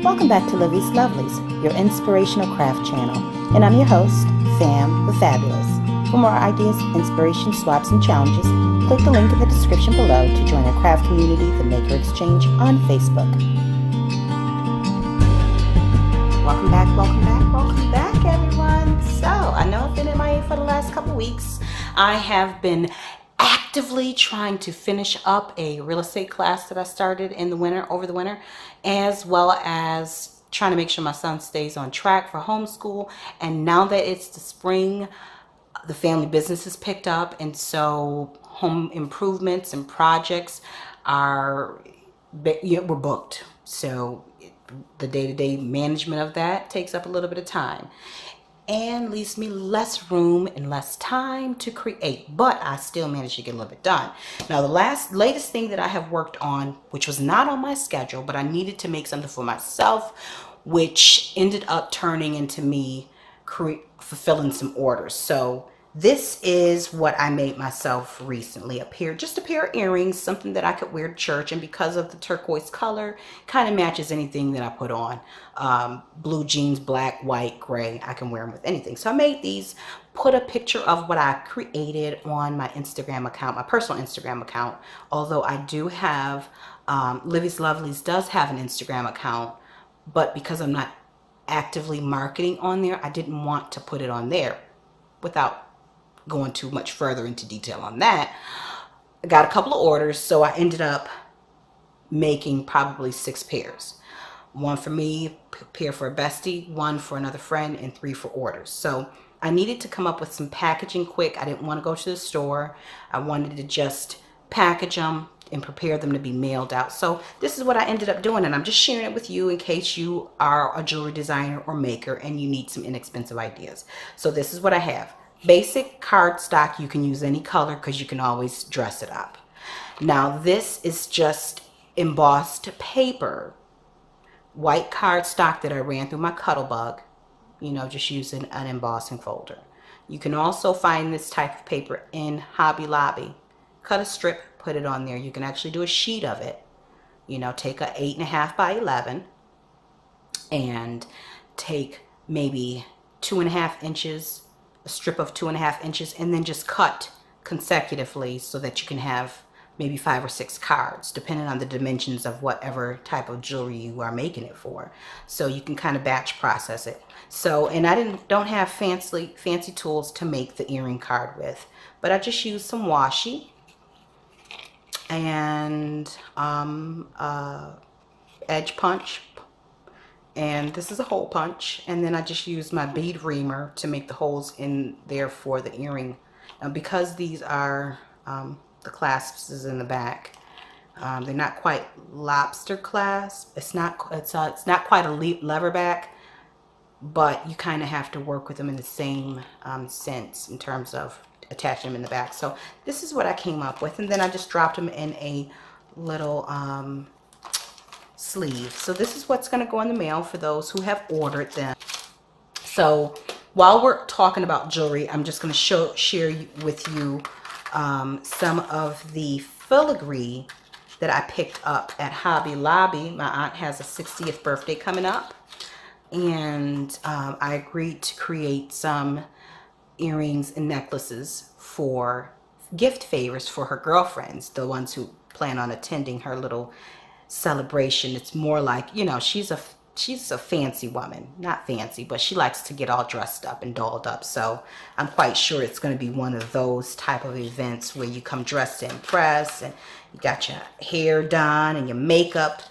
Welcome back to Lovelies, your inspirational craft channel. And I'm your host, Fam the Fabulous. For more ideas, inspiration, swaps, and challenges, click the link in the description below to join our craft community, the Maker Exchange, on Facebook. Welcome back, everyone. So, I know I've been MIA for the last couple weeks. I have been actively trying to finish up a real estate class that I started in the winter, over the winter, as well as trying to make sure my son stays on track for homeschool. And now that it's the spring, the family business has picked up, and so home improvements and projects were booked. So the day-to-day management of that takes up a little bit of time and leaves me less room and less time to create, but I still managed to get a little bit done. Now, the latest thing that I have worked on, which was not on my schedule, but I needed to make something for myself, which ended up turning into me fulfilling some orders. So this is what I made myself recently. Just a pair of earrings, something that I could wear to church, and because of the turquoise color, kind of matches anything that I put on. Blue jeans, black, white, gray, I can wear them with anything. So I made these, put a picture of what I created on my Instagram account, my personal Instagram account, although I do have, Lovelies does have an Instagram account, but because I'm not actively marketing on there, I didn't want to put it on there without going too much further into detail on that. I got a couple of orders, so I ended up making probably 6 pairs. One for me, a pair for a bestie, one for another friend, and 3 for orders. So I needed to come up with some packaging quick. I didn't want to go to the store. I wanted to just package them and prepare them to be mailed out. So this is what I ended up doing, and I'm just sharing it with you in case you are a jewelry designer or maker and you need some inexpensive ideas. So this is what I have. Basic cardstock. You can use any color because you can always dress it up. Now this is just embossed paper, white cardstock that I ran through my Cuttlebug, just using an embossing folder. You can also find this type of paper in Hobby Lobby. Cut a strip, put it on there. You can actually do a sheet of it. Take a 8.5 by 11 and take maybe 2.5 inches, a strip of 2.5 inches, and then just cut consecutively so that you can have maybe 5 or 6 cards, depending on the dimensions of whatever type of jewelry you are making it for. So you can kind of batch process it. So, and I don't have fancy tools to make the earring card with, but I just used some washi and edge punch, and this is a hole punch, and then I just use my bead reamer to make the holes in there for the earring. Now, because these are the clasps is in the back, they're not quite lobster clasp. It's not quite a lever back, but you kind of have to work with them in the same sense in terms of attaching them in the back. So this is what I came up with, and then I just dropped them in a little sleeve. So this is what's going to go in the mail for those who have ordered them. So while we're talking about jewelry, I'm just going to share with you some of the filigree that I picked up at Hobby Lobby. My aunt has a 60th birthday coming up, and I agreed to create some earrings and necklaces for gift favors for her girlfriends, the ones who plan on attending her little celebration. It's more like, she's a fancy woman, not fancy, but she likes to get all dressed up and dolled up. So I'm quite sure it's going to be one of those type of events where you come dressed to impress, and you got your hair done and your makeup.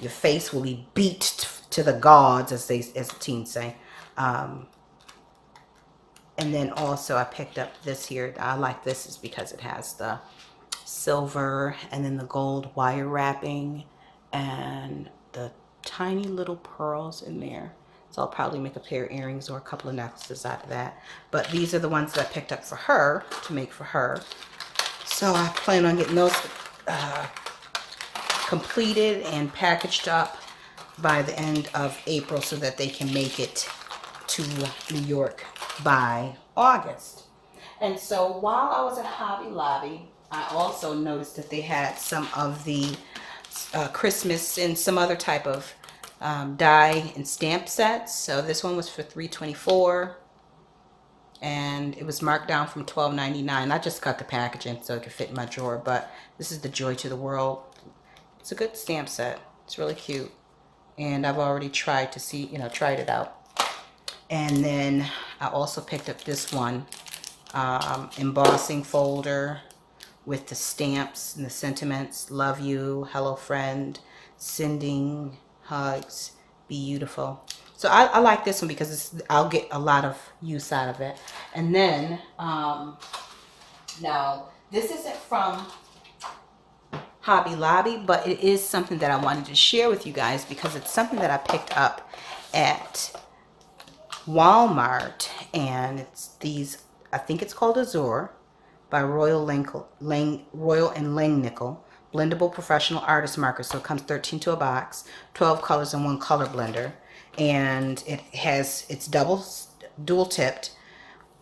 Your face will be beat to the gods, as the teens say. And then also I picked up this here. I like this is because it has the silver and then the gold wire wrapping and the tiny little pearls in there. So I'll probably make a pair of earrings or a couple of necklaces out of that. But these are the ones that I picked up for her, to make for her. So I plan on getting those completed and packaged up by the end of April so that they can make it to New York by August. And so while I was at Hobby Lobby, I also noticed that they had some of the Christmas and some other type of die and stamp sets. So this one was for $3.24, and it was marked down from $12.99. I just cut the packaging so it could fit in my drawer, but this is the Joy to the World. It's a good stamp set. It's really cute, and I've already tried to see, tried it out. And then I also picked up this one, embossing folder with the stamps and the sentiments. Love you, hello friend, sending hugs, beautiful. So I like this one because I'll get a lot of use out of it. And then now this isn't from Hobby Lobby, but it is something that I wanted to share with you guys because it's something that I picked up at Walmart, and it's these, I think it's called Azure by Royal and Langnickel blendable professional artist marker. So it comes 13 to a box, 12 colors in one color blender, and it's dual tipped.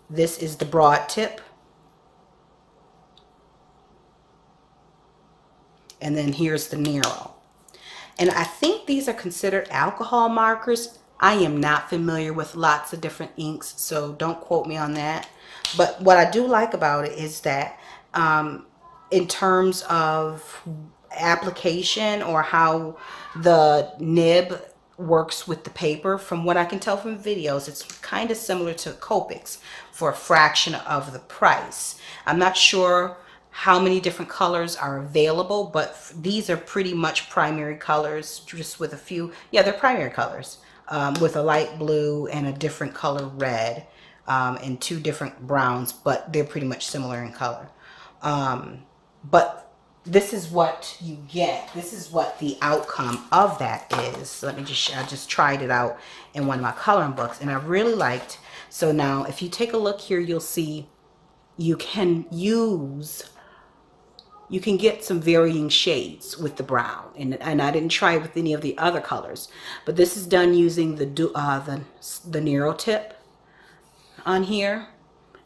This is the broad tip, and then here's the narrow. And I think these are considered alcohol markers. I am not familiar with lots of different inks, so don't quote me on that. But what I do like about it is that in terms of application or how the nib works with the paper, from what I can tell from videos, it's kind of similar to Copics for a fraction of the price. I'm not sure how many different colors are available, but these are pretty much primary colors, just with a few, yeah, they're primary colors. With a light blue and a different color red, and two different browns, but they're pretty much similar in color. But this is what you get. This is what the outcome of that is. So I just tried it out in one of my coloring books, and I really liked. So now if you take a look here, you'll see you can get some varying shades with the brown, and I didn't try it with any of the other colors, but this is done using the narrow tip on here.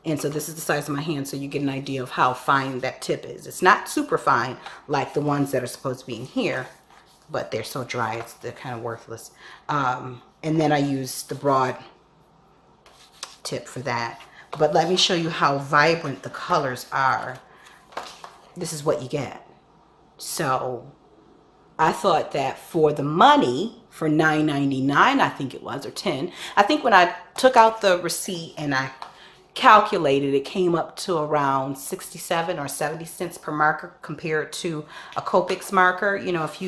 And so this is the size of my hand, so you get an idea of how fine that tip is. It's not super fine like the ones that are supposed to be in here, but they're so dry, they're kind of worthless. And then I use the broad tip for that. But let me show you how vibrant the colors are. This is what you get. So I thought that for the money, for $9.99, I think it was, or $10, I think when I took out the receipt and I calculated, it came up to around 67 or 70 cents per marker compared to a Copics marker. If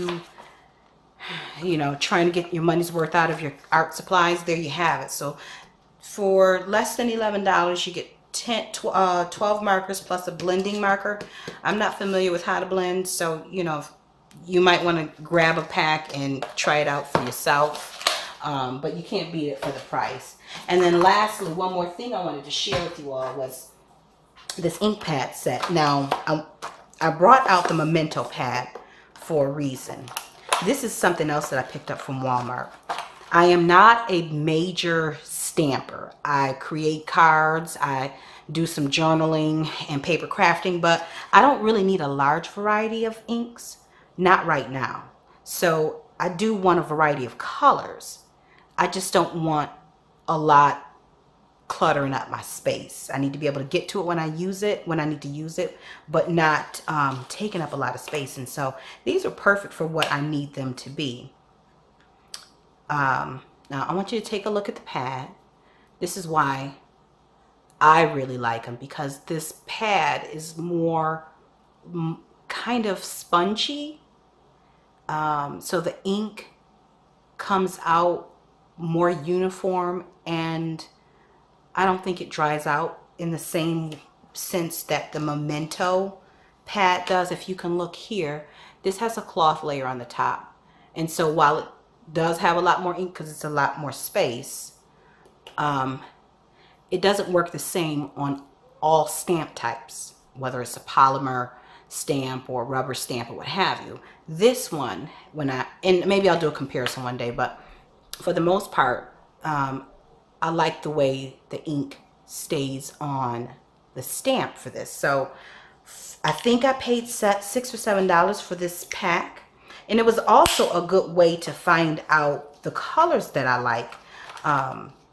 trying to get your money's worth out of your art supplies, there you have it. So for less than $11, you get 12 markers plus a blending marker. I'm not familiar with how to blend, so you might want to grab a pack and try it out for yourself, but you can't beat it for the price. And then lastly, one more thing I wanted to share with you all was this ink pad set. Now I brought out the Memento pad for a reason. This is something else that I picked up from Walmart. I am not a major stamper. I create cards, I do some journaling and paper crafting, but I don't really need a large variety of inks, not right now. So I do want a variety of colors. I just don't want a lot cluttering up my space. I need to be able to get to it when I need to use it, but not taking up a lot of space. And so these are perfect for what I need them to be. Now I want you to take a look at the pad. This is why I really like them, because this pad is more kind of spongy. So the ink comes out more uniform, and I don't think it dries out in the same sense that the Memento pad does. If you can look here, this has a cloth layer on the top, and so while it does have a lot more ink because it's a lot more space, it doesn't work the same on all stamp types, whether it's a polymer stamp or rubber stamp or what have you. This one, and maybe I'll do a comparison one day, but for the most part, I like the way the ink stays on the stamp for this. So I think I paid $6 or $7 for this pack. And it was also a good way to find out the colors that I like.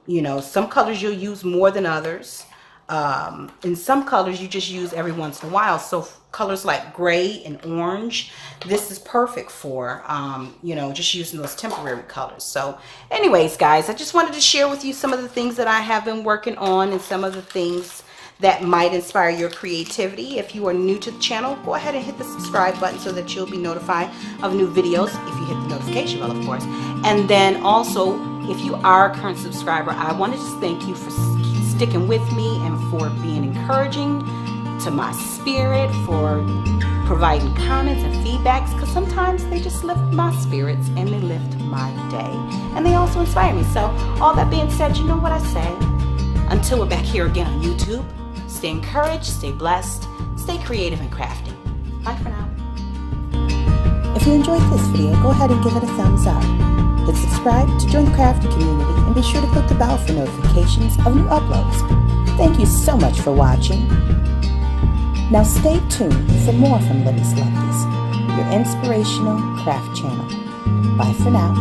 You know, some colors you'll use more than others. And some colors you just use every once in a while. So colors like gray and orange, this is perfect for, you know, just using those temporary colors. So anyways, guys, I just wanted to share with you some of the things that I have been working on and some of the things that might inspire your creativity. If you are new to the channel, go ahead and hit the subscribe button so that you'll be notified of new videos if you hit the notification bell, of course. And then also, if you are a current subscriber, I want to just thank you for sticking with me and for being encouraging to my spirit, for providing comments and feedbacks, because sometimes they just lift my spirits and they lift my day. And they also inspire me. So all that being said, you know what I say? Until we're back here again on YouTube, stay encouraged, stay blessed, stay creative and crafty. Bye for now. If you enjoyed this video, go ahead and give it a thumbs up. Hit subscribe to join the crafty community and be sure to click the bell for notifications of new uploads. Thank you so much for watching. Now stay tuned for more from Lovelies, your inspirational craft channel. Bye for now.